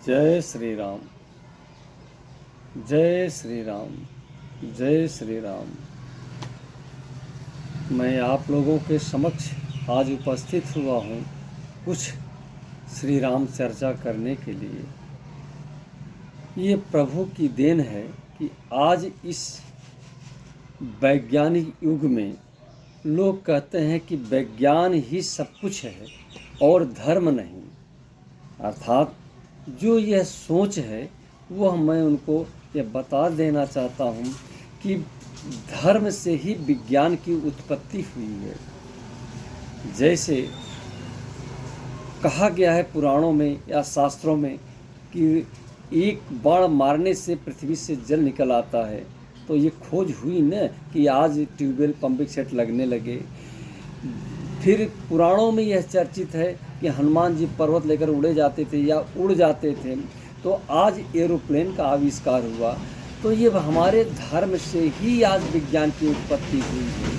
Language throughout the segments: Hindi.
जय श्री राम। जय श्री राम। जय श्री राम। मैं आप लोगों के समक्ष आज उपस्थित हुआ हूँ कुछ श्री राम चर्चा करने के लिए। ये प्रभु की देन है कि आज इस वैज्ञानिक युग में लोग कहते हैं कि विज्ञान ही सब कुछ है और धर्म नहीं। अर्थात जो यह सोच है वह मैं उनको यह बता देना चाहता हूँ कि धर्म से ही विज्ञान की उत्पत्ति हुई है। जैसे कहा गया है पुराणों में या शास्त्रों में कि एक बाण मारने से पृथ्वी से जल निकल आता है, तो ये खोज हुई न कि आज ट्यूबवेल पंपिंग सेट लगने लगे। फिर पुराणों में यह चर्चित है कि हनुमान जी पर्वत लेकर उड़े जाते थे या उड़ जाते थे, तो आज एरोप्लेन का आविष्कार हुआ। तो ये हमारे धर्म से ही आज विज्ञान की उत्पत्ति हुई है,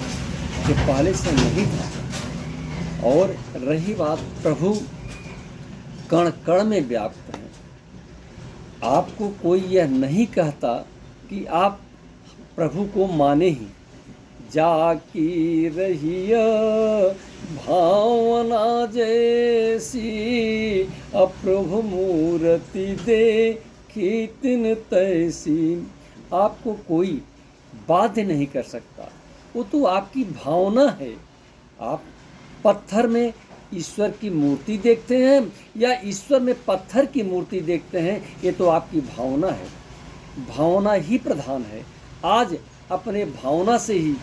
जो पहले से नहीं था। और रही बात, प्रभु कण कण में व्याप्त हैं। आपको कोई यह नहीं कहता कि आप प्रभु को माने ही। जाकी रहिया भावना जैसी, अप्रभु मूर्ति देखी तिन तैसी। आपको कोई बाध्य नहीं कर सकता, वो तो आपकी भावना है। आप पत्थर में ईश्वर की मूर्ति देखते हैं या ईश्वर में पत्थर की मूर्ति देखते हैं, ये तो आपकी भावना है। भावना ही प्रधान है। आज अपने भावना से ही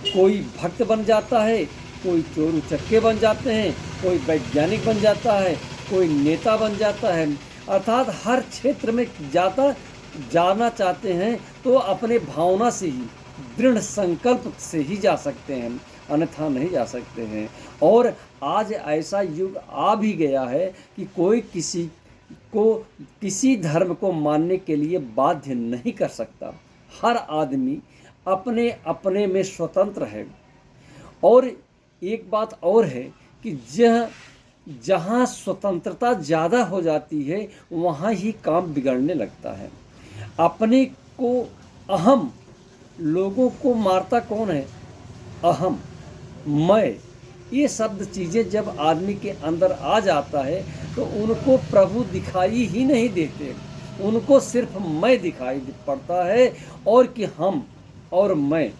कोई भक्त बन जाता है, कोई चोर उचक्के बन जाते हैं, कोई वैज्ञानिक बन जाता है, कोई नेता बन जाता है। अर्थात हर क्षेत्र में जाना चाहते हैं तो अपने भावना से ही, दृढ़ संकल्प से ही जा सकते हैं, अन्यथा नहीं जा सकते हैं। और आज ऐसा युग आ भी गया है कि कोई किसी धर्म को मानने के लिए बाध्य नहीं कर सकता। हर आदमी अपने अपने में स्वतंत्र है। और एक बात और है कि जहाँ स्वतंत्रता ज़्यादा हो जाती है वहाँ ही काम बिगड़ने लगता है। अपने को अहम, लोगों को मारता कौन है? अहम, मैं, ये शब्द चीज़ें जब आदमी के अंदर आ जाता है तो उनको प्रभु दिखाई ही नहीं देते, उनको सिर्फ मैं दिखाई पड़ता है। और कि हम और मैं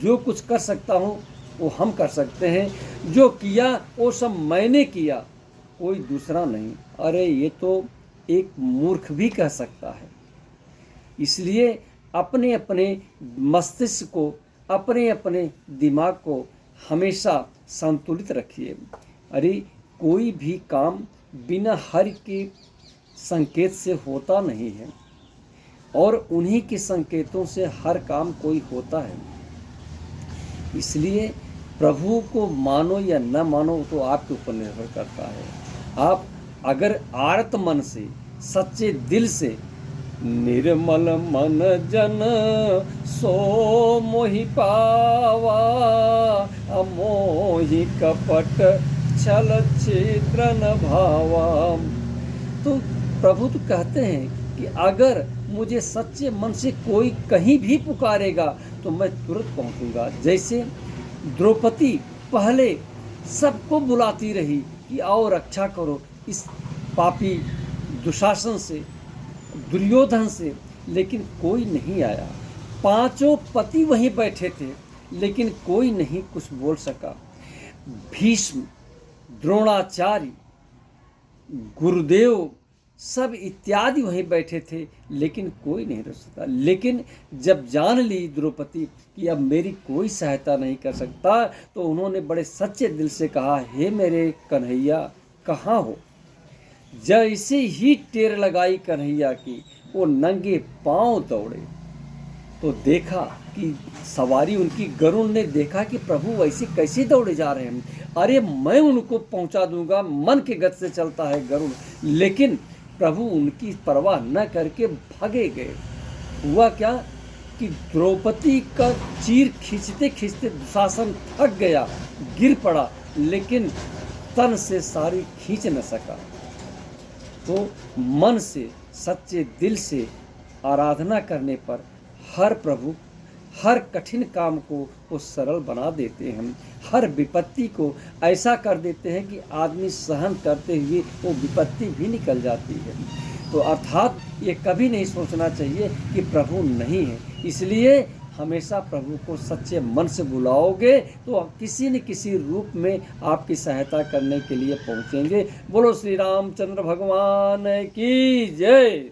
जो कुछ कर सकता हूँ वो हम कर सकते हैं, जो किया वो सब मैंने किया, कोई दूसरा नहीं। अरे ये तो एक मूर्ख भी कह सकता है। इसलिए अपने अपने मस्तिष्क को, अपने अपने दिमाग को हमेशा संतुलित रखिए। अरे कोई भी काम बिना हरि के संकेत से होता नहीं है, और उन्हीं के संकेतों से हर काम कोई होता है। इसलिए प्रभु को मानो या न मानो तो आपके ऊपर निर्भर करता है। आप अगर आर्त मन से, सच्चे दिल से, निर्मल मन जन सो मोहि पावा, अमोहि कपट छल छिद्र न भावा। तो प्रभु तो कहते हैं कि अगर मुझे सच्चे मन से कोई कहीं भी पुकारेगा तो मैं तुरंत पहुंचूंगा। जैसे द्रौपदी पहले सबको बुलाती रही कि आओ रक्षा करो इस पापी दुशासन से, दुर्योधन से, लेकिन कोई नहीं आया। पांचों पति वहीं बैठे थे लेकिन कोई नहीं कुछ बोल सका। भीष्म, द्रोणाचार्य, गुरुदेव सब इत्यादि वहीं बैठे थे लेकिन कोई नहीं रोक सकता। लेकिन जब जान ली द्रौपदी कि अब मेरी कोई सहायता नहीं कर सकता, तो उन्होंने बड़े सच्चे दिल से कहा, हे मेरे कन्हैया कहाँ हो? जैसे ही टेर लगाई कन्हैया की, वो नंगे पांव दौड़े तो देखा कि सवारी उनकी, गरुड़ ने देखा कि प्रभु वैसे कैसे दौड़े जा रहे हैं। अरे मैं उनको पहुंचा दूंगा, मन के गति से चलता है गरुड़। लेकिन प्रभु उनकी परवाह न करके भागे गए। हुआ क्या कि द्रौपदी का चीर खींचते खींचते दुशासन थक गया, गिर पड़ा, लेकिन तन से सारी खींच न सका। तो मन से सच्चे दिल से आराधना करने पर हर प्रभु हर कठिन काम को वो सरल बना देते हैं, हर विपत्ति को ऐसा कर देते हैं कि आदमी सहन करते हुए वो विपत्ति भी निकल जाती है। तो अर्थात ये कभी नहीं सोचना चाहिए कि प्रभु नहीं है। इसलिए हमेशा प्रभु को सच्चे मन से बुलाओगे तो किसी न किसी रूप में आपकी सहायता करने के लिए पहुँचेंगे। बोलो श्री रामचंद्र भगवान की जय।